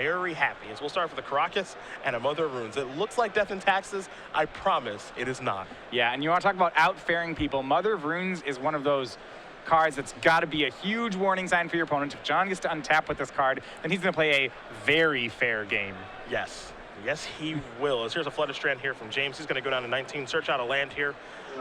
very happy. As we'll start with the Caracas and a Mother of Runes. It looks like Death and Taxes. I promise it is not. Yeah, and you want to talk about outfaring people. Mother of Runes is one of those cards that's got to be a huge warning sign for your opponent. If John gets to untap with this card, then he's going to play a very fair game. Yes. Yes, he will. As here's a Flooded Strand here from James. He's going to go down to 19, search out a land here.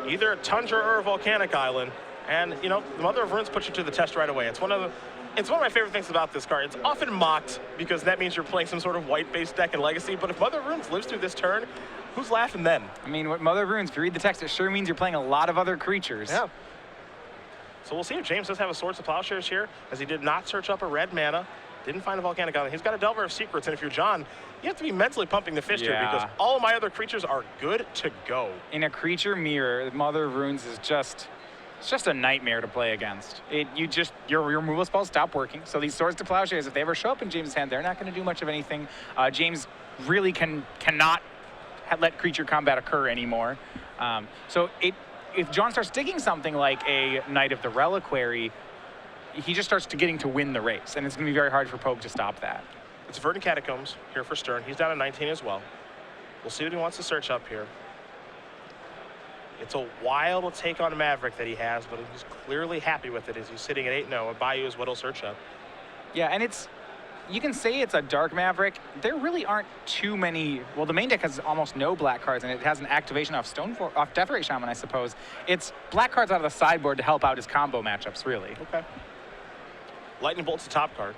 Either a Tundra or a Volcanic Island. And, you know, the Mother of Runes puts you to the test right away. It's one of my favorite things about this card. It's often mocked because that means you're playing some sort of white-based deck in Legacy. But if Mother of Runes lives through this turn, who's laughing then? I mean, what Mother of Runes, if you read the text, it sure means you're playing a lot of other creatures. Yeah. So we'll see if James does have a Swords of Plowshares here, as he did not search up a red mana. Didn't find a Volcanic Island. He's got a Delver of Secrets, and if you're John, you have to be mentally pumping the fist here because all of my other creatures are good to go. In a creature mirror, Mother of Runes is just a nightmare to play against. Your removal spells stop working. So these Swords to Plowshares, if they ever show up in James' hand, they're not going to do much of anything. James really cannot let creature combat occur anymore. If John starts sticking something like a Knight of the Reliquary, he just starts getting to win the race, and it's going to be very hard for Pogue to stop that. It's Verdant Catacombs here for Stern. He's down at 19 as well. We'll see what he wants to search up here. It's a wild take on Maverick that he has, but he's clearly happy with it as he's sitting at 8-0. A Bayou is what he'll search up. Yeah, and you can say it's a Dark Maverick. There really aren't too many. Well, the main deck has almost no black cards, and it has an activation off Deathrite Shaman, I suppose. It's black cards out of the sideboard to help out his combo matchups, really. Okay. Lightning Bolt's the top card.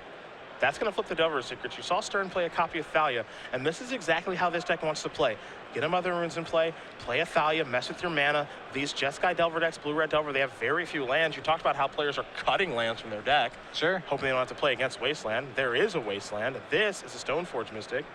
That's going to flip the Delver of Secrets. You saw Stern play a copy of Thalia, and this is exactly how this deck wants to play. Get a Mother Runes in play a Thalia, mess with your mana. These Jeskai Delver decks, Blue-Red Delver, they have very few lands. You talked about how players are cutting lands from their deck. Sure. Hoping they don't have to play against Wasteland. There is a Wasteland. This is a Stoneforge Mystic.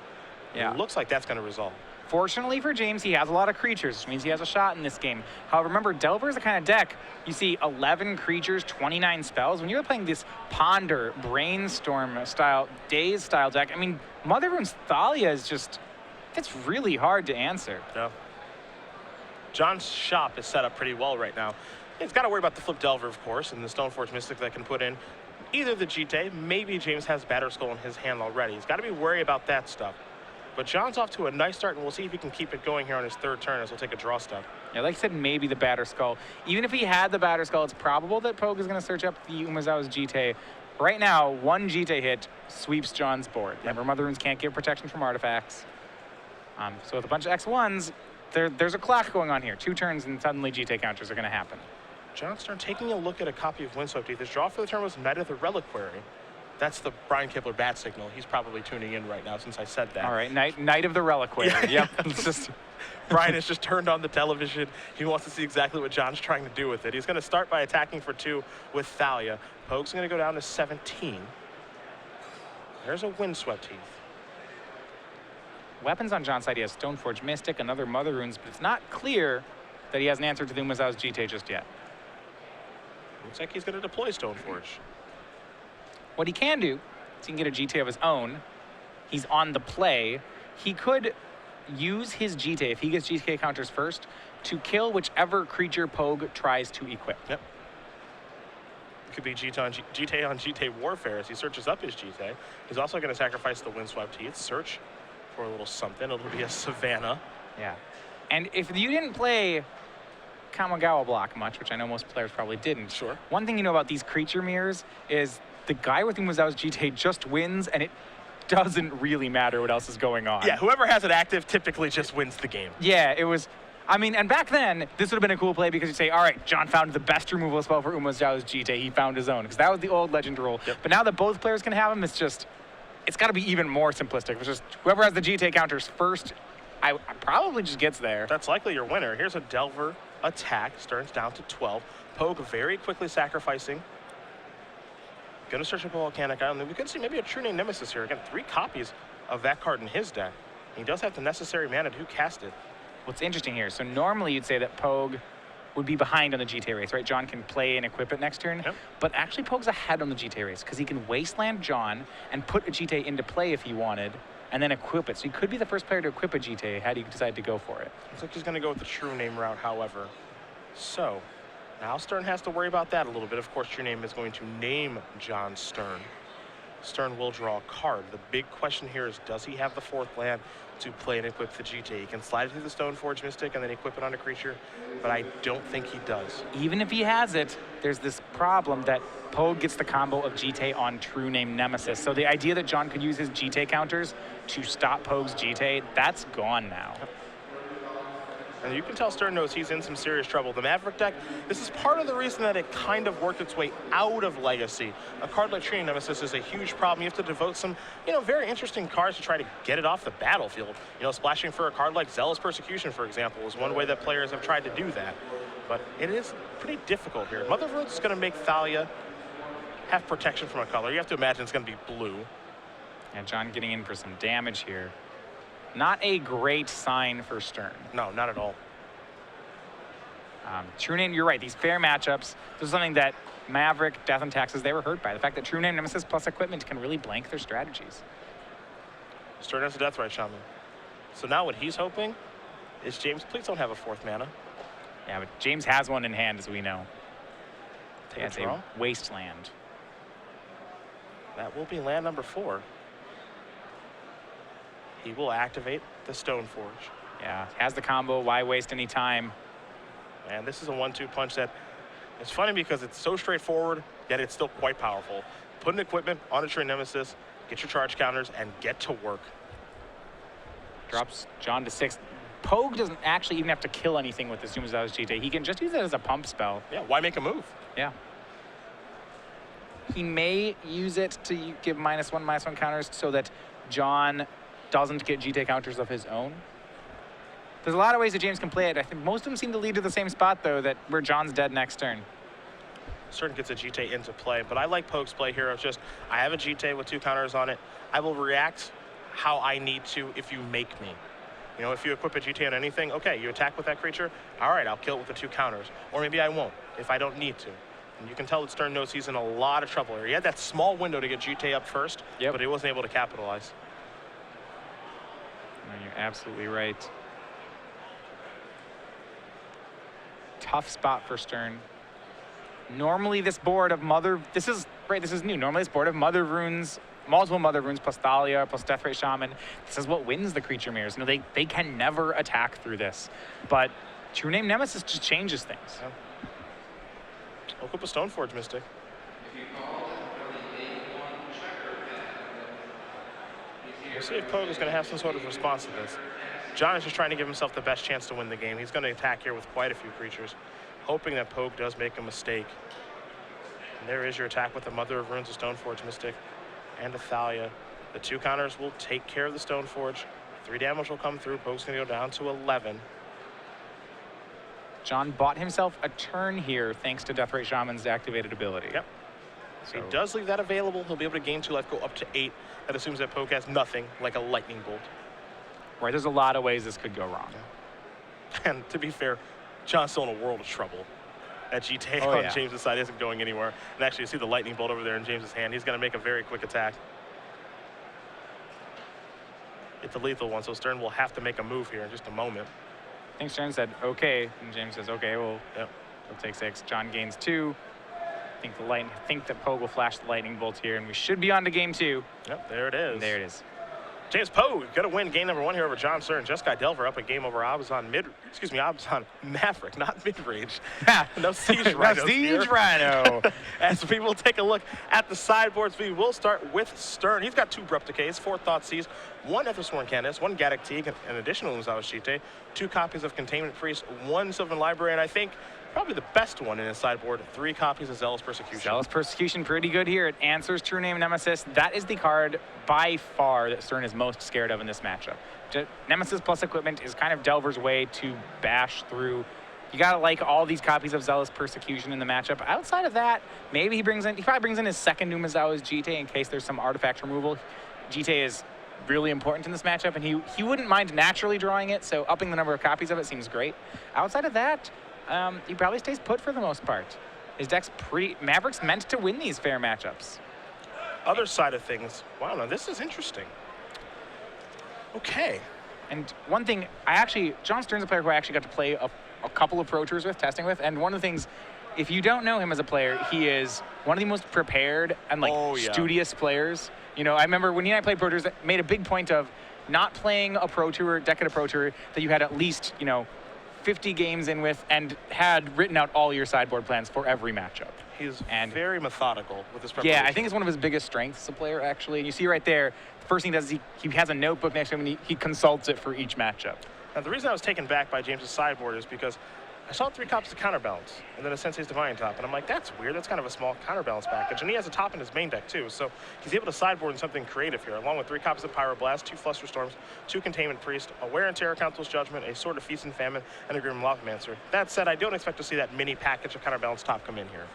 Yeah. It looks like that's going to resolve. Fortunately for James, he has a lot of creatures, which means he has a shot in this game. However, remember, Delver is the kind of deck, you see 11 creatures, 29 spells. When you're playing this Ponder, Brainstorm style, Daze style deck, I mean, Mother Rune's Thalia is just, it's really hard to answer. Yeah. John's shop is set up pretty well right now. He's got to worry about the flip Delver, of course, and the Stoneforge Mystic that can put in either the GT, maybe James has Batterskull in his hand already. He's got to be worried about that stuff. But John's off to a nice start, and we'll see if he can keep it going here on his third turn as he'll take a draw step. Yeah, like I said, maybe the Batterskull. Even if he had the Batterskull, it's probable that Pogue is going to search up the Umezawa's GT. Right now, one GT hit sweeps John's board. Remember, Mother Runes can't give protection from artifacts. So with a bunch of X1s, there's a clock going on here. 2 turns, and suddenly GT counters are going to happen. John's turn, taking a look at a copy of Windswept Teeth. His draw for the turn was Knight of the Reliquary. That's the Brian Kibler bat signal. He's probably tuning in right now since I said that. All right, Knight of the Reliquary. Yeah. Yep. It's just Brian has just turned on the television. He wants to see exactly what John's trying to do with it. He's going to start by attacking for 2 with Thalia. Pogue's going to go down to 17. There's a Windswept Teeth. Weapons on John's side, he has Stoneforge Mystic, another Mother Runes, but it's not clear that he has an answer to the Umezawa's GT just yet. Looks like he's going to deploy Stoneforge. What he can do is he can get a GT of his own. He's on the play. He could use his GT, if he gets GT counters first, to kill whichever creature Pogue tries to equip. Yep. It could be GT on GT Warfare as he searches up his GT. He's also going to sacrifice the Windswept Teeth, search for a little something. It'll be a Savannah. Yeah. And if you didn't play Kamigawa block much, which I know most players probably didn't. Sure. One thing you know about these creature mirrors is the guy with Umezawa's GT just wins, and it doesn't really matter what else is going on. Yeah, whoever has it active typically just wins the game. Yeah, it was, I mean, and back then, this would have been a cool play because you'd say, all right, John found the best removal spell for Umezawa's GT. He found his own, because that was the old legend rule. Yep. But now that both players can have them, it's got to be even more simplistic. It's just whoever has the GT counters first, I probably just gets there. That's likely your winner. Here's a Delver attack. Stern's down to 12. Pogue very quickly sacrificing. Going to search up a Volcanic Island. We could see maybe a True Name Nemesis here. Again, 3 copies of that card in his deck. He does have the necessary mana to cast it. What's interesting here, so normally you'd say that Pogue would be behind on the GT race, right? John can play and equip it next turn. Yep. But actually Pogue's ahead on the GT race because he can Wasteland John and put a GT into play if he wanted, and then equip it. So he could be the first player to equip a GT had he decided to go for it. Looks like he's going to go with the True Name route, however. So now Stern has to worry about that a little bit. Of course, True Name is going to name John Stern. Stern will draw a card. The big question here is, does he have the 4th land to play and equip the GT? He can slide it through the Stoneforge Mystic and then equip it on a creature, but I don't think he does. Even if he has it, there's this problem that Pogue gets the combo of GT on True Name Nemesis. So the idea that John could use his GT counters to stop Pogue's GT, that's gone now. And you can tell Stern knows he's in some serious trouble. The Maverick deck, this is part of the reason that it kind of worked its way out of Legacy. A card like True Name Nemesis is a huge problem. You have to devote some, very interesting cards to try to get it off the battlefield. Splashing for a card like Zealous Persecution, for example, is one way that players have tried to do that. But it is pretty difficult here. Mother of Runes is going to make Thalia have protection from a color. You have to imagine it's going to be blue. And John getting in for some damage here. Not a great sign for Stern. No, not at all. True Name, you're right. These fair matchups, this is something that Maverick, Death, and Taxes, they were hurt by. The fact that True Name Nemesis plus equipment can really blank their strategies. Stern has a Deathrite Shaman. So now what he's hoping is James, please don't have a 4th mana. Yeah, but James has one in hand, as we know. Take a draw. Wasteland. That will be land number 4. He will activate the Stoneforge. Yeah, has the combo. Why waste any time? And this is a 1-2 punch that it's funny because it's so straightforward, yet it's still quite powerful. Put an equipment on a True Nemesis, get your charge counters, and get to work. Drops John to 6. Pogue doesn't actually even have to kill anything with the Sumazawa's GT. He can just use it as a pump spell. Yeah, why make a move? Yeah. He may use it to give -1/-1 counters so that John doesn't get GT counters of his own. There's a lot of ways that James can play it. I think most of them seem to lead to the same spot, though, that where John's dead next turn. Stern gets a GT into play, but I like Pogue's play here of just, I have a GT with 2 counters on it. I will react how I need to if you make me. If you equip a GT on anything, okay, you attack with that creature, all right, I'll kill it with the 2 counters. Or maybe I won't if I don't need to. And you can tell that Stern knows he's in a lot of trouble here. He had that small window to get GT up first, but he wasn't able to capitalize. No, you're absolutely right. Tough spot for Stern. Normally this board of this is new. Normally this board of Mother Runes, multiple Mother Runes plus Thalia plus Deathrite Shaman, this is what wins the creature mirrors. They can never attack through this. But True Name Nemesis just changes things. Yeah. Equip a Stoneforge Mystic. We'll see if Pogue is going to have some sort of response to this. John is just trying to give himself the best chance to win the game. He's going to attack here with quite a few creatures, hoping that Pogue does make a mistake. And there is your attack with the Mother of Runes, a Stoneforge Mystic, and a Thalia. The 2 counters will take care of the Stoneforge. 3 damage will come through. Pogue's going to go down to 11. John bought himself a turn here thanks to Deathrite Shaman's activated ability. Yep. So he does leave that available. He'll be able to gain 2 life, go up to 8. That assumes that Pogue has nothing, like a lightning bolt. Right, there's a lot of ways this could go wrong. Yeah. And to be fair, John's still in a world of trouble. That GT on James's side isn't going anywhere. And actually, you see the lightning bolt over there in James's hand. He's going to make a very quick attack. It's a lethal one, so Stern will have to make a move here in just a moment. I think Stern said, okay, and James says, okay, well, he'll take 6. John gains 2. I think that Pogue will flash the lightning bolt here, and we should be on to game 2. Yep, there it is. And there it is. James Pogue going to win game number 1 here over John Stern. Just got Delver up a game over Abzan Maverick, not mid-range. No Siege Rhino. No Siege Rhino. As we will take a look at the sideboards, we will start with Stern. He's got 2 Brepticates, 4 Thoughtseize, 1 Ethersworn Candace, 1 Gaddock Teague, an additional Umazawa Shite, 2 copies of Containment Priest, 1 Sylvan Library, and I think probably the best one in his sideboard, 3 copies of Zealous Persecution. Zealous Persecution, pretty good here. It answers True Name Nemesis. That is the card by far that Stern is most scared of in this matchup. Nemesis plus equipment is kind of Delver's way to bash through. You gotta like all these copies of Zealous Persecution in the matchup. Outside of that, maybe he probably brings in his second Umazawa's GT in case there's some artifact removal. GT is really important in this matchup, and he wouldn't mind naturally drawing it, so upping the number of copies of it seems great. Outside of that, he probably stays put for the most part. His deck's Maverick's meant to win these fair matchups. Other side of things, wow, now this is interesting. Okay. And one thing, John Stern's a player who I actually got to play a couple of Pro Tours with, testing with, and one of the things if you don't know him as a player, he is one of the most prepared and studious players. You know, I remember when he and I played Pro Tours, made a big point of not playing a Pro Tour, deck at a Pro Tour, that you had at least, 50 games in with and had written out all your sideboard plans for every matchup. He's very methodical with his preparation. Yeah, I think it's one of his biggest strengths as a player, actually. And you see right there, the first thing he does is he has a notebook next to him and he consults it for each matchup. Now, the reason I was taken back by James's sideboard is because I saw 3 copies of Counterbalance and then a Sensei's Divine top, and I'm like, that's weird. That's kind of a small Counterbalance package. And he has a top in his main deck, too. So he's able to sideboard in something creative here, along with 3 copies of Pyroblast, 2 Flusterstorms, 2 Containment Priest, a Wear and Tear Council's Judgment, a Sword of Feast and Famine, and a Grim Lavamancer. That said, I don't expect to see that mini package of Counterbalance top come in here.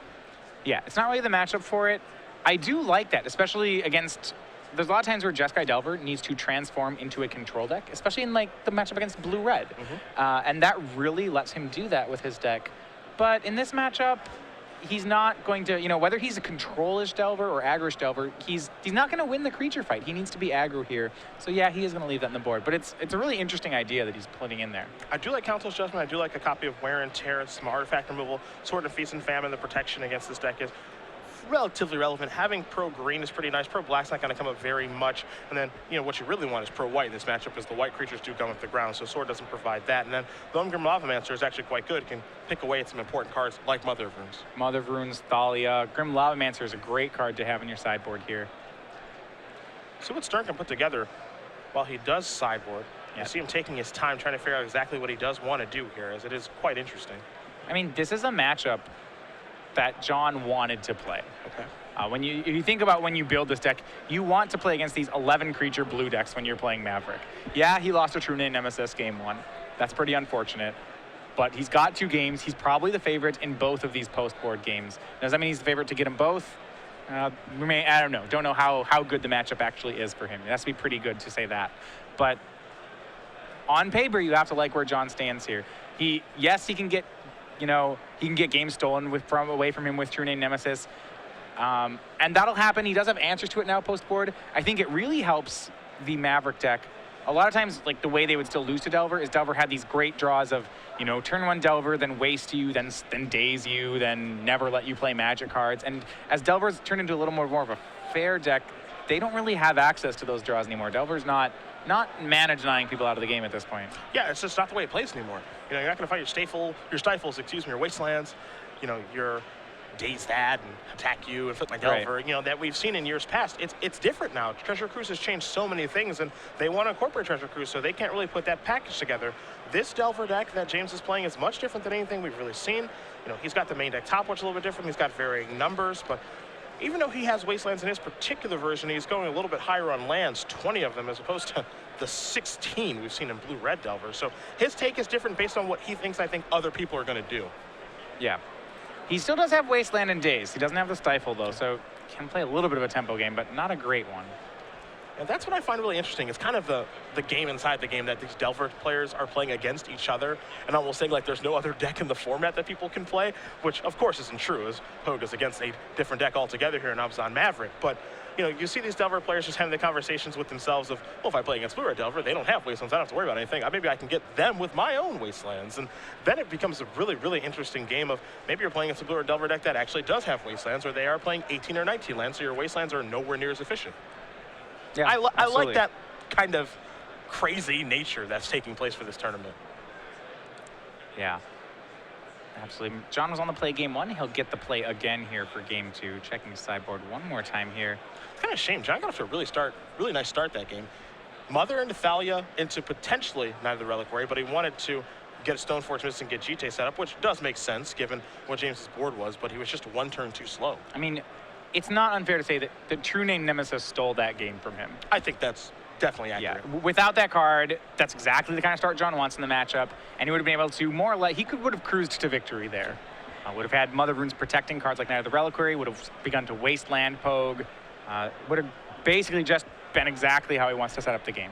Yeah, it's not really the matchup for it. I do like that, especially against... There's a lot of times where Jeskai Delver needs to transform into a control deck, especially in the matchup against blue-red. And that really lets him do that with his deck. But in this matchup, he's not going to, whether he's a control-ish Delver or aggro-ish Delver, he's not going to win the creature fight. He needs to be aggro here. So yeah, he is going to leave that on the board. But it's a really interesting idea that he's putting in there. I do like Council's Judgment. I do like a copy of Wear and Tear, some artifact removal, Sword of Feast and Famine. The protection against this deck is relatively relevant. Having pro green is pretty nice. Pro black's not going to come up very much. And then, what you really want is pro white in this matchup, because the white creatures do come up the ground, so Sword doesn't provide that. And then the Grim Lavamancer is actually quite good. It can pick away at some important cards like Mother of Runes. Mother of Runes, Thalia. Grim Lavamancer is a great card to have in your sideboard here. See what Stern can put together while he does sideboard. You see him taking his time trying to figure out exactly what he does want to do here, as it is quite interesting. I mean, this is a matchup that John wanted to play. Okay. When you think about when you build this deck, you want to play against these 11 creature blue decks when you're playing Maverick. Yeah, he lost to True Name Nemesis game 1. That's pretty unfortunate. But he's got 2 games. He's probably the favorite in both of these post-board games. Does that mean he's the favorite to get them both? I don't know. Don't know how good the matchup actually is for him. It has to be pretty good to say that. But on paper, you have to like where John stands here. Yes, he can get he can get games stolen away from him with True Name Nemesis. And that'll happen. He does have answers to it now post-board. I think it really helps the Maverick deck. A lot of times, the way they would still lose to Delver is Delver had these great draws of, turn 1 Delver, then waste you, then daze you, then never let you play magic cards. And as Delver's turned into a little more of a fair deck, they don't really have access to those draws anymore. Delver's not mana denying people out of the game at this point. Yeah, it's just not the way it plays anymore. You're not going to fight your stifles, your wastelands, your daze that and attack you and flip my Delver, that we've seen in years past. It's different now. Treasure Cruise has changed so many things, and they want to incorporate Treasure Cruise, so they can't really put that package together. This Delver deck that James is playing is much different than anything we've really seen. He's got the main deck top, which is a little bit different. He's got varying numbers, but even though he has wastelands in his particular version, he's going a little bit higher on lands, 20 of them, as opposed to the 16 we've seen in blue-red Delver. So his take is different based on what he thinks, I think, other people are going to do. Yeah. He still does have wasteland and daze. He doesn't have the stifle, though, so can play a little bit of a tempo game, but not a great one. And that's what I find really interesting. It's kind of the game inside the game that these Delver players are playing against each other and almost saying there's no other deck in the format that people can play, which of course isn't true, as Pogue is against a different deck altogether here in Abzan Maverick. But you see these Delver players just having the conversations with themselves of, well, if I play against Blue-Red Delver, they don't have wastelands, I don't have to worry about anything. Maybe I can get them with my own wastelands. And then it becomes a really, really interesting game of maybe you're playing against a Blue-Red Delver deck that actually does have wastelands, or they are playing 18 or 19 lands, so your wastelands are nowhere near as efficient. Yeah, I like that kind of crazy nature that's taking place for this tournament. Yeah, absolutely. John was on the play game 1. He'll get the play again here for game 2. Checking his sideboard one more time here. It's kind of a shame. John got off to a really nice start that game. Mother into Thalia into potentially Night of the Reliquary, but he wanted to get a Stoneforge Mist and get GT set up, which does make sense given what James's board was, but he was just 1 turn too slow. I mean, it's not unfair to say that the True Name Nemesis stole that game from him. I think that's definitely accurate. Yeah. Without that card, that's exactly the kind of start John wants in the matchup, and he would have been able to more or less, would have cruised to victory there. Would have had Mother of Runes protecting cards like Night of the Reliquary, would have begun to wasteland Pogue, would have basically just been exactly how he wants to set up the game.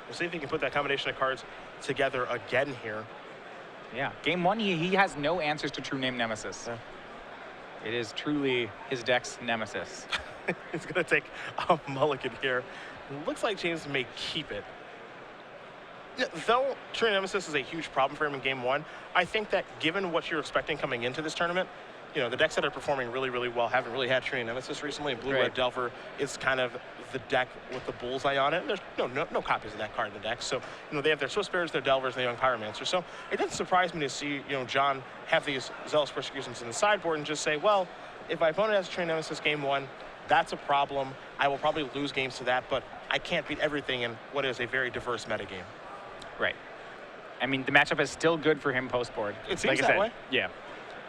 We'll see if he can put that combination of cards together again here. Yeah, game 1, he has no answers to True Name Nemesis. Yeah. It is truly his deck's nemesis. He's going to take a mulligan here. Looks like James may keep it. Though True Nemesis is a huge problem for him in game one, I think that given what you're expecting coming into this tournament, the decks that are performing really, really well haven't really had True Nemesis recently. Blue Red Delver is kind of the deck with the bullseye on it. And there's no copies of that card in the deck. So, they have their Swift Bears, their Delvers, and the Young Pyromancer. So it doesn't surprise me to see, John have these Zealous Persecutions in the sideboard and just say, well, if my opponent has True Nemesis game one, that's a problem. I will probably lose games to that, but I can't beat everything in what is a very diverse metagame. Right. I mean, the matchup is still good for him post-board. It seems that way. Yeah.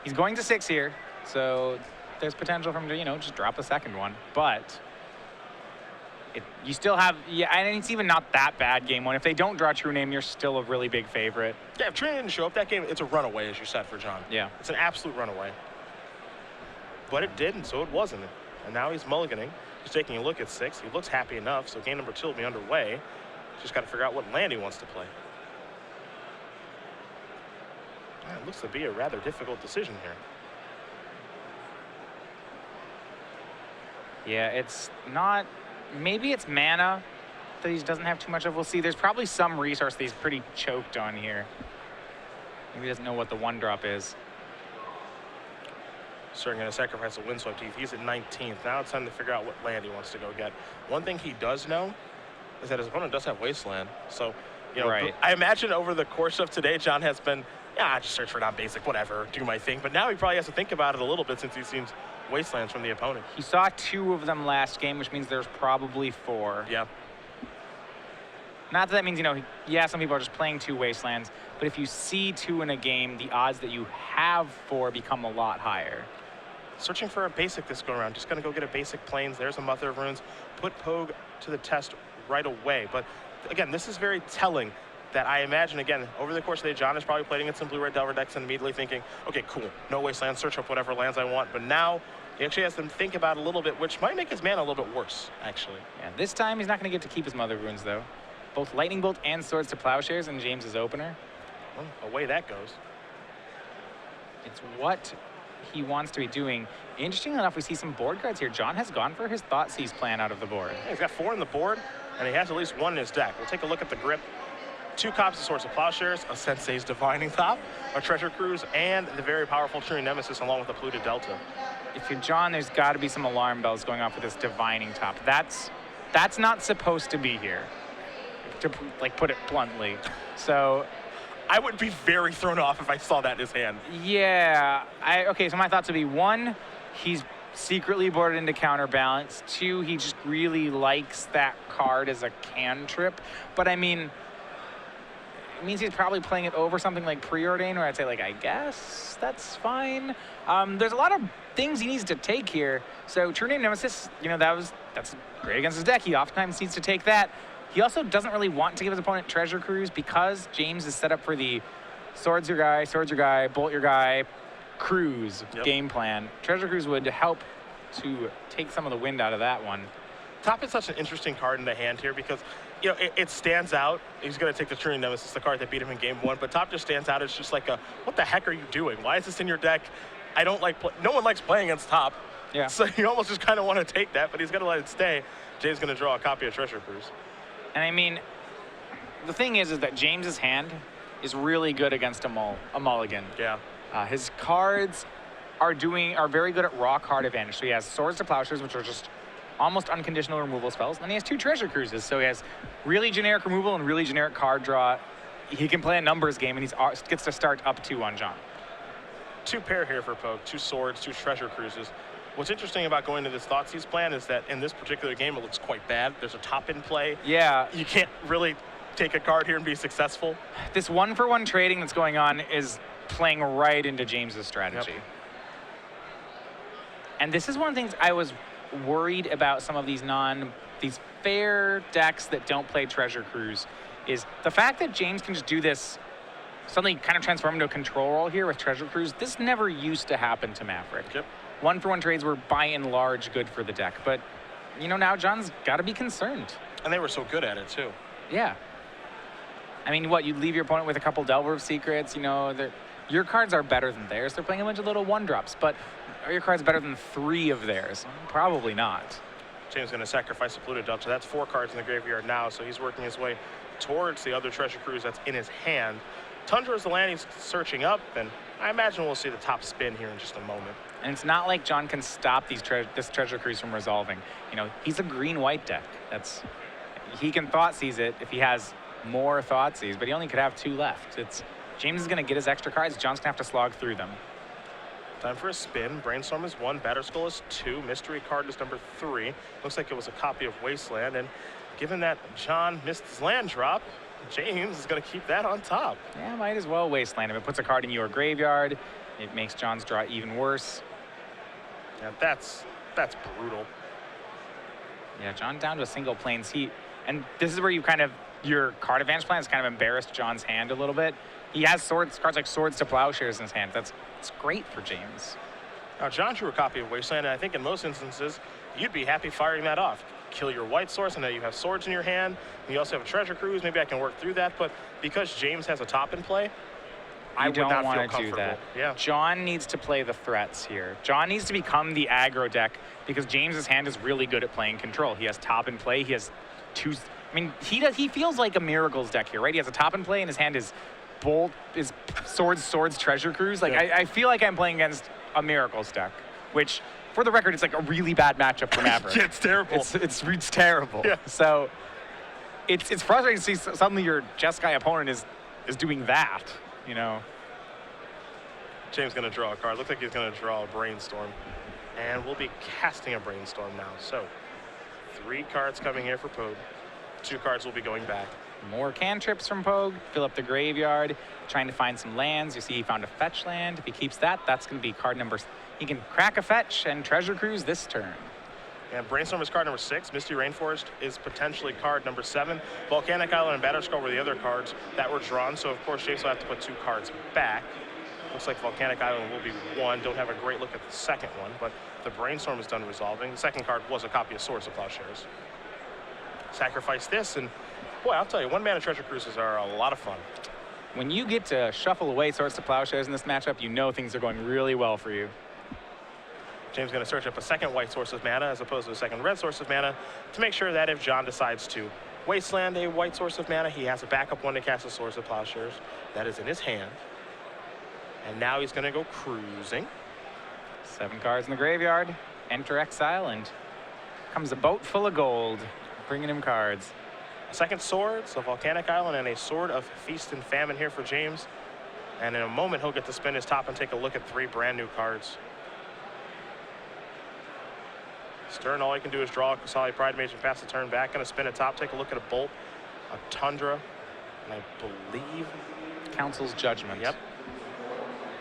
He's going to 6 here, so there's potential for him to, just drop a second one. But you still have, and it's even not that bad game one. If they don't draw True Name, you're still a really big favorite. Yeah, if True Name didn't show up that game, it's a runaway, as you said, for John. Yeah. It's an absolute runaway. But it didn't, so it wasn't. And now he's mulliganing. He's taking a look at 6. He looks happy enough, so game number 2 will be underway. Just got to figure out what land he wants to play. It looks to be a rather difficult decision here. Yeah, it's not, maybe it's mana that he doesn't have too much of. We'll see. There's probably some resource that he's pretty choked on here. Maybe he doesn't know what the 1-drop is. Certainly going to sacrifice a Windswept Teeth. He's at 19th. Now it's time to figure out what land he wants to go get. One thing he does know is that his opponent does have Wasteland. So, right. I imagine over the course of today, John has been, I just search for non-basic, whatever, do my thing. But now he probably has to think about it a little bit since he's seen Wastelands from the opponent. He saw 2 of them last game, which means there's probably 4. Yeah. Not that means, some people are just playing 2 Wastelands, but if you see 2 in a game, the odds that you have 4 become a lot higher. Searching for a basic this go around. Just going to go get a basic Plains. There's a Mother of Runes. Put Pogue to the test right away. But again, this is very telling that I imagine, again, over the course of the day, John is probably playing against some Blue-Red Delver decks and immediately thinking, okay, cool, no Wasteland, search up whatever lands I want. But now he actually has to think about it a little bit, which might make his mana a little bit worse, actually. Yeah, this time he's not going to get to keep his Mother of Runes, though. Both Lightning Bolt and Swords to Plowshares in James's opener. Well, away that goes. It's what he wants to be doing. Interestingly enough, we see some board cards here. John has gone for his Thoughtseize plan out of the board. Yeah, he's got 4 on the board, and he has at least 1 in his deck. We'll take a look at the grip. 2 copies of Swords of Plowshares, a Sensei's Divining Top, a Treasure Cruise, and the very powerful True Nemesis along with the Polluted Delta. If you're John, there's got to be some alarm bells going off with this Divining Top. That's not supposed to be here, to put it bluntly. So I would be very thrown off if I saw that in his hand. Yeah. Okay, so my thoughts would be, 1, he's secretly boarded into Counterbalance. 2, he just really likes that card as a cantrip. But I mean, it means he's probably playing it over something like Preordain, where I'd say, I guess that's fine. There's a lot of things he needs to take here. So True Name Nemesis, that's great against his deck. He oftentimes needs to take that. He also doesn't really want to give his opponent Treasure Cruise because James is set up for the swords your guy, bolt your guy, cruise game plan. Treasure Cruise would help to take some of the wind out of that one. Top is such an interesting card in the hand here because, it stands out. He's going to take the True Nemesis, the card that beat him in game 1, but Top just stands out. It's just like what the heck are you doing? Why is this in your deck? I don't like, no one likes playing against Top. Yeah. So you almost just kind of want to take that, but he's going to let it stay. Jay's going to draw a copy of Treasure Cruise. And I mean, the thing is that James's hand is really good against a mulligan. Yeah. His cards are very good at raw card advantage. So he has Swords to Plowshares, which are just almost unconditional removal spells. And he has 2 Treasure Cruises. So he has really generic removal and really generic card draw. He can play a numbers game, and he gets to start up 2 on John. 2 pair here for Pogue, 2 swords, 2 Treasure Cruises. What's interesting about going to this Thoughtseize plan is that in this particular game, it looks quite bad. There's a top in play. Yeah. You can't really take a card here and be successful. This 1-for-1 trading that's going on is playing right into James's strategy. Yep. And this is one of the things I was worried about some of these fair decks that don't play Treasure Cruise is the fact that James can just do this, suddenly kind of transform into a control role here with Treasure Cruise. This never used to happen to Maverick. Yep. 1-for-1 trades were by and large good for the deck, but now John's got to be concerned. And they were so good at it too. Yeah. I mean, you'd leave your opponent with a couple Delver of Secrets, your cards are better than theirs. They're playing a bunch of little 1-drops, but are your cards better than 3 of theirs? Probably not. James going to sacrifice the polluted delta. That's 4 cards in the graveyard now, so he's working his way towards the other treasure cruise that's in his hand. Tundra is the land he's searching up, and I imagine we'll see the top spin here in just a moment. And it's not like John can stop these this treasure cruise from resolving. You know, he's a green-white deck. He can Thoughtseize it if he has more Thoughtseize, but he only could have 2 left. James is going to get his extra cards. John's going to have to slog through them. Time for a spin. Brainstorm is 1, Batterskull is 2, Mystery card is number 3. Looks like it was a copy of Wasteland, and given that John missed his land drop, James is going to keep that on top. Yeah, might as well Wasteland. If it puts a card in your graveyard, it makes John's draw even worse. Yeah, that's brutal. Yeah, John down to a single Plains Heat. And this is where your card advantage plan has kind of embarrassed John's hand a little bit. He has cards like Swords to Plowshares in his hand. It's great for James. Now, John drew a copy of Wasteland, and I think in most instances, you'd be happy firing that off. Kill your white source, and now you have swords in your hand. You also have a treasure cruise. Maybe I can work through that, but because James has a top in play, I would not feel comfortable. Do that. Yeah. John needs to play the threats here. John needs to become the aggro deck because James's hand is really good at playing control. He has top in play. He has 2. I mean, he feels like a Miracles deck here, right? He has a top in play, and his hand is swords, treasure cruise. Like, yeah. I feel like I'm playing against a Miracles deck, which, for the record, it's like a really bad matchup for Maverick. Yeah, it's terrible. It's terrible. Yeah. So it's frustrating to see suddenly your Jeskai opponent is doing that, you know. James going to draw a card. Looks like he's going to draw a Brainstorm. And we'll be casting a Brainstorm now. So 3 cards coming here for Pogue. 2 cards will be going back. More cantrips from Pogue. Fill up the graveyard. Trying to find some lands. You see he found a fetch land. If he keeps that, that's going to be card number... He can crack a fetch and treasure cruise this turn. And Brainstorm is card number 6. Misty Rainforest is potentially card number 7. Volcanic Island and Batterskull were the other cards that were drawn. So, of course, James will have to put 2 cards back. Looks like Volcanic Island will be 1. Don't have a great look at the second one, but the Brainstorm is done resolving. The second card was a copy of Swords to Plowshares. Sacrifice this, and boy, I'll tell you, 1-mana treasure cruises are a lot of fun. When you get to shuffle away Swords to Plowshares in this matchup, you know things are going really well for you. James going to search up a second white source of mana as opposed to a second red source of mana to make sure that if John decides to Wasteland a white source of mana, he has a backup one to cast a Swords of Plowshares. That is in his hand. And now he's going to go cruising. 7 cards in the graveyard. Enter exile, and comes a boat full of gold, bringing him cards. Second Swords, a Volcanic Island, and a Sword of Feast and Famine here for James. And in a moment, he'll get to spin his top and take a look at 3 brand new cards. Stern, all he can do is draw a Kasali Pride Mage and pass the turn back. Gonna spin a top, take a look at a Bolt, a Tundra, and I believe... Council's Judgment. Yep.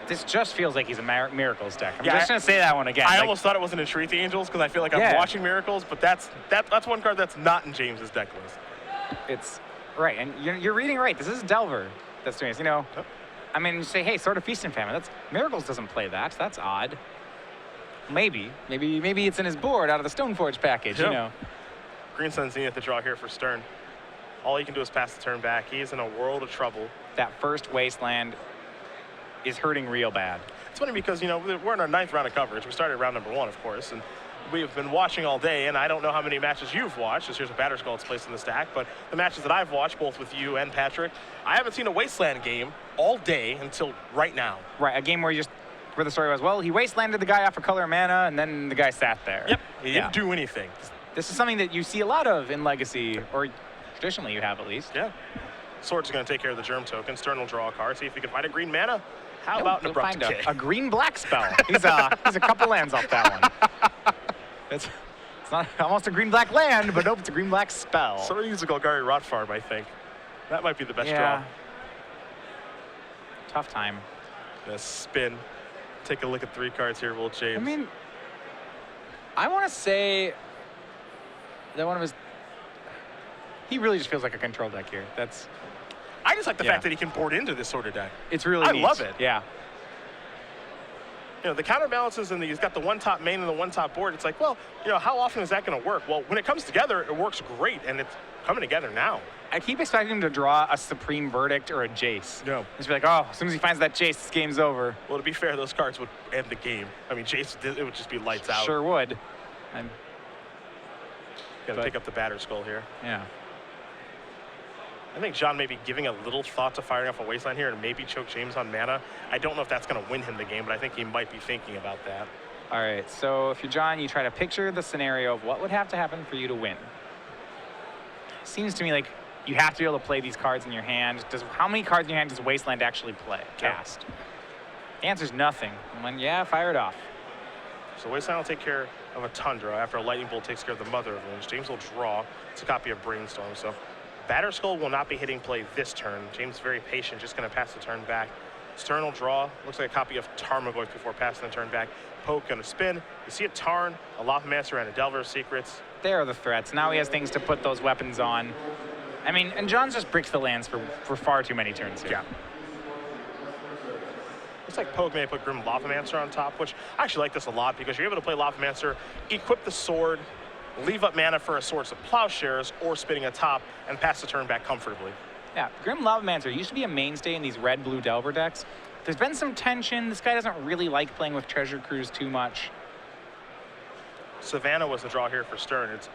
This just feels like he's a Miracles deck. I'm Yeah, just going to say that one again. I almost thought it was an Entreat the Angels because I feel like I'm watching Miracles, but that's one card that's not in James's deck list. It's right, and you're reading right. This is Delver that's doing this. You know, yep. I mean, you say, hey, Sword of Feast and Famine. Miracles doesn't play that. That's odd. Maybe it's in his board out of the Stoneforge package. Yep. You know, Green Sun Zenith to draw here for Stern. All he can do is pass the turn back. He is in a world of trouble. That first Wasteland is hurting real bad. It's funny because, you know, we're in our 9th round of coverage. We started round number 1, of course, and we've been watching all day, and I don't know how many matches you've watched, as here's a Batterskull that's placed in the stack, but the matches that I've watched, both with you and Patrick, I haven't seen a Wasteland game all day until right now. Right, a game where where the story was, well, he Wastelanded the guy off a color of mana, and then the guy sat there. Yep, he didn't do anything. This is something that you see a lot of in Legacy, or traditionally you have at least. Yeah. Sword's going to take care of the Germ token. Stern will draw a card, see if he can find a green mana. How about an Abrupt Decay? A green-black spell. He's a couple lands off that one. It's not almost a green-black land, but nope, it's a green-black spell. Somebody needs a Golgari Rot Farm, I think. That might be the best draw. Tough time. Gonna spin. Take a look at 3 cards here, Will James. I mean, I want to say that one of his... He really just feels like a control deck here. I just like the fact that he can board into this sort of deck. It's really neat. I love it. Yeah. You know, the counterbalances and he's got the 1 top main and the 1 top board. It's like, well, you know, how often is that going to work? Well, when it comes together, it works great, and it's coming together now. I keep expecting him to draw a Supreme Verdict or a Jace. No. Just be like, oh, as soon as he finds that Jace, this game's over. Well, to be fair, those cards would end the game. I mean, Jace, it would just be lights out. Sure would. Got to pick up the batter skull here. Yeah. I think John may be giving a little thought to firing off a wasteland here and maybe choke James on mana. I don't know if that's going to win him the game, but I think he might be thinking about that. All right, so if you're John, you try to picture the scenario of what would have to happen for you to win. Seems to me like you have to be able to play these cards in your hand. How many cards in your hand does Wasteland actually cast? The answer's nothing. Yeah, fire it off. So Wasteland will take care of a Tundra after a Lightning Bolt takes care of the Mother of Wounds. James will draw. It's a copy of Brainstorm. So Batter Skull will not be hitting play this turn. James very patient, just going to pass the turn back. His turn will draw. Looks like a copy of Tarmogoyf before passing the turn back. Pogue going to spin. You see a Tarn, a Lavamancer, and a Delver's Secrets. There are the threats. Now he has things to put those weapons on. I mean, and John's just bricks the lands for far too many turns here. Yeah. Looks like Pogue may put Grim Lavamancer on top, which I actually like this a lot because you're able to play Lavamancer, equip the sword, leave up mana for a Swords of Plowshares, or spinning a top and pass the turn back comfortably. Yeah, Grim Lavamancer used to be a mainstay in these red-blue Delver decks. There's been some tension. This guy doesn't really like playing with Treasure Cruise too much. Savannah was the draw here for Stern. It's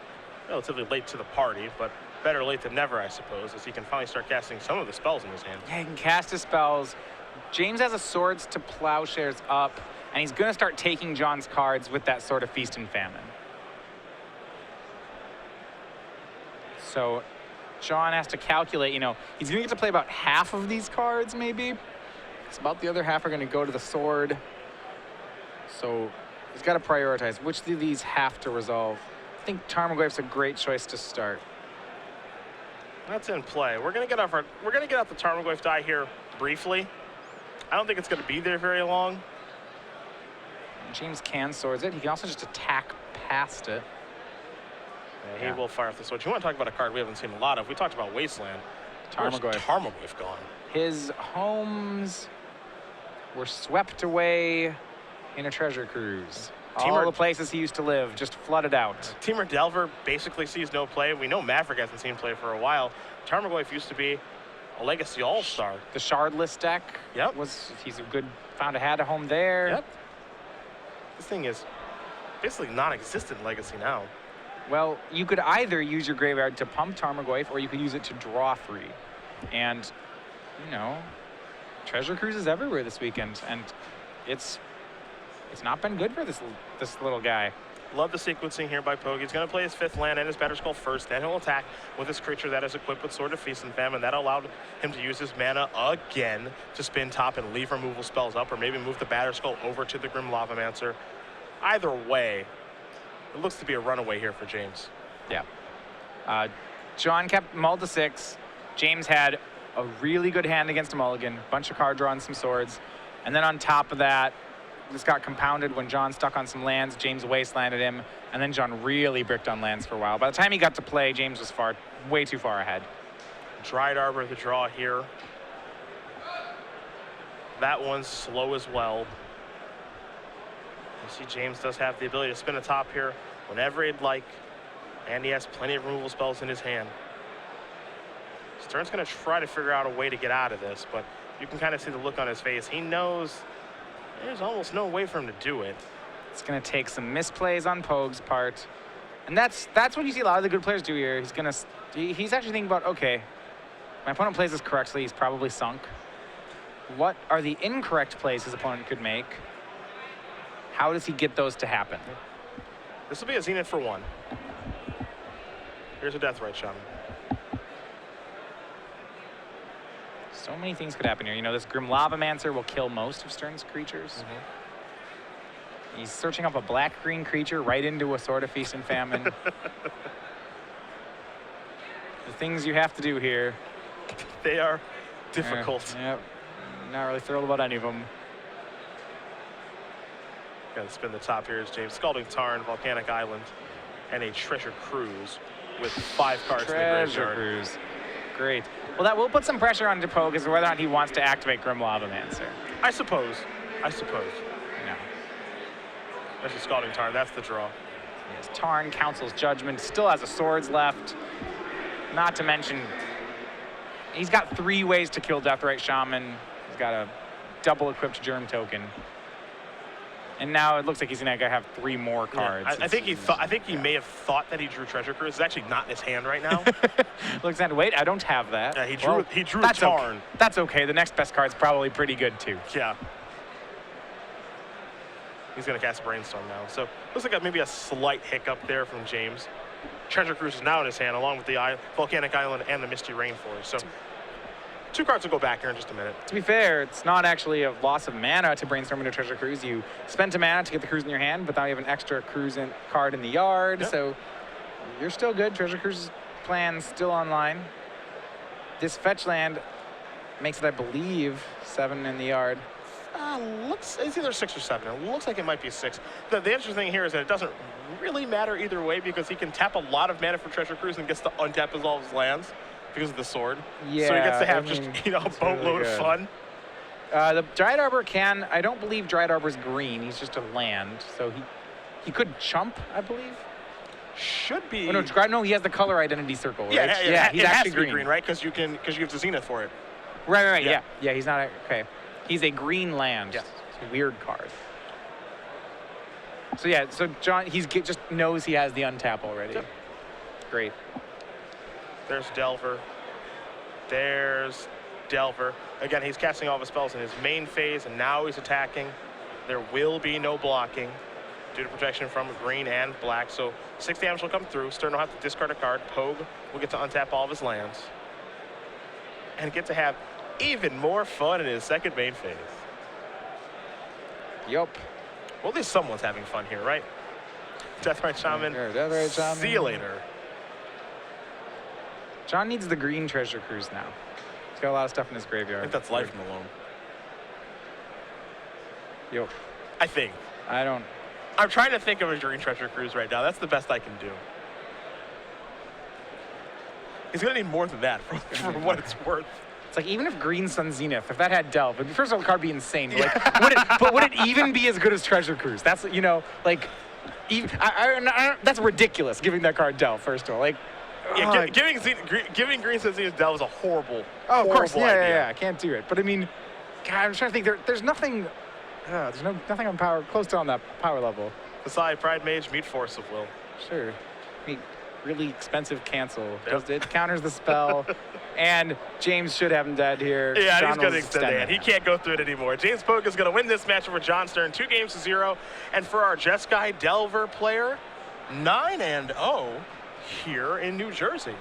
relatively late to the party, but better late than never, I suppose, as he can finally start casting some of the spells in his hand. Yeah, he can cast his spells. James has a Swords to Plowshares up, and he's going to start taking John's cards with that Sword of Feast and Famine. So John has to calculate, you know, he's going to get to play about half of these cards, maybe. It's about the other half are going to go to the sword. So he's got to prioritize which of these have to resolve. I think Tarmogoyf's a great choice to start. That's in play. We're gonna get out the Tarmogoyf die here briefly. I don't think it's gonna be there very long. James can swords it. He can also just attack past it. Yeah, he will fire off the sword. You want to talk about a card we haven't seen a lot of? We talked about Wasteland. Tarmogoyf. Where's Tarmogoyf gone? His homes were swept away in a treasure cruise. All the places he used to live just flooded out. Teamer Delver basically sees no play. We know Maverick hasn't seen play for a while. Tarmogoyf used to be a Legacy All-Star. The Shardless deck. Yep. He's a good, had a home there. Yep. This thing is basically non-existent Legacy now. Well, you could either use your graveyard to pump Tarmogoyf, or you could use it to draw 3. And, you know, Treasure Cruise is everywhere this weekend, and it's not been good for this little guy. Love the sequencing here by Pogue. He's going to play his 5th land and his Batter Skull first. Then he'll attack with his creature that is equipped with Sword of Feast and Famine. That allowed him to use his mana again to spin top and leave removal spells up, or maybe move the Batter Skull over to the Grim Lavamancer. Either way, it looks to be a runaway here for James. Yeah. John kept mulled to 6. James had a really good hand against a mulligan, bunch of card draw and some swords. And then on top of that, this got compounded when John stuck on some lands. James wastelanded him, and then John really bricked on lands for a while. By the time he got to play, James was way too far ahead. Dried Arbor, the draw here. That one's slow as well. You see James does have the ability to spin a top here whenever he'd like, and he has plenty of removal spells in his hand. Stern's going to try to figure out a way to get out of this, but you can kind of see the look on his face. He knows there's almost no way for him to do it. It's going to take some misplays on Pogue's part. And that's what you see a lot of the good players do here. He's actually thinking about, okay, my opponent plays this correctly, he's probably sunk. What are the incorrect plays his opponent could make? How does he get those to happen? This will be a Zenith for 1. Here's a Death Right Shaman. So many things could happen here. You know, this Grim Lavamancer will kill most of Stern's creatures. He's searching up a black-green creature right into a Sword of Feast and Famine. The things you have to do here. They are difficult. Yep. Not really thrilled about any of them. Gotta spin the top here is James. Scalding Tarn, Volcanic Island, and a Treasure Cruise with 5 cards in the graveyard. Treasure Cruise. Great. Well, that will put some pressure on Pogue as to whether or not he wants to activate Grim Lavamancer. I suppose. No. There's a Scalding Tarn. That's the draw. Yes, Tarn, Council's Judgment, still has a swords left. Not to mention, he's got 3 ways to kill Deathrite Shaman. He's got a double-equipped Germ token. And now it looks like he's going to have 3 more cards. Yeah, I think he may have thought that he drew Treasure Cruise. It's actually not in his hand right now. Looks at wait, I don't have that. Yeah, he drew that's Tarn. Okay. That's okay. The next best card's probably pretty good too. Yeah. He's going to cast Brainstorm now. So looks like maybe a slight hiccup there from James. Treasure Cruise is now in his hand, along with the Volcanic Island and the Misty Rainforest. So 2 cards will go back here in just a minute. To be fair, it's not actually a loss of mana to brainstorm into Treasure Cruise. You spent a mana to get the cruise in your hand, but now you have an extra cruise card in the yard, so you're still good. Treasure Cruise plan's still online. This fetch land makes it, I believe, 7 in the yard. It's either 6 or 7. It looks like it might be 6. The interesting thing here is that it doesn't really matter either way because he can tap a lot of mana for Treasure Cruise and gets to untap all of his lands because of the sword. Yeah, so he gets to have just, a boatload of fun. The Dryad Arbor I don't believe Dryad Arbor's green. He's just a land. So he could chump, I believe. Should be. Oh, no, he has the color identity circle, right? Yeah, he's it actually has to be green, right? Because you have the Zenith for it. Right, yeah. Yeah, he's not, okay. He's a green land. Yeah. It's a weird card. So yeah, so John, just knows he has the untap already. Yep. Great. There's Delver. There's Delver. Again, he's casting all of his spells in his main phase, and now he's attacking. There will be no blocking due to protection from green and black. So 6 damage will come through. Stern will have to discard a card. Pogue will get to untap all of his lands. And get to have even more fun in his second main phase. Yup. Well, at least someone's having fun here, right? Deathrite Shaman. Deathrite Shaman. See you later. John needs the green Treasure Cruise now. He's got a lot of stuff in his I graveyard. think that's Life Malone. Yup. I think. I'm trying to think of a green Treasure Cruise right now. That's the best I can do. He's going to need more than that for what it's worth. It's like, even if Green Sun Zenith, if that had Delve, first of all, the card would be insane. But, would it even be as good as Treasure Cruise? That's, that's ridiculous, giving that card Delve, first of all. Giving Green Sun Zenith Delve is a horrible, of course, idea. Yeah, I can't do it. But I mean, God, I'm trying to think, there's nothing, nothing on power, close to on that power level. Decide Pride Mage, meet Force of Will. Sure. Really expensive cancel. Yep. It counters the spell. And James should have him dead here. Yeah, John he's going to extend it. He can't go through it anymore. James Pogue is going to win this match over John Stern, 2-0. And for our Jeskai Delver player, 9-0 here in New Jersey.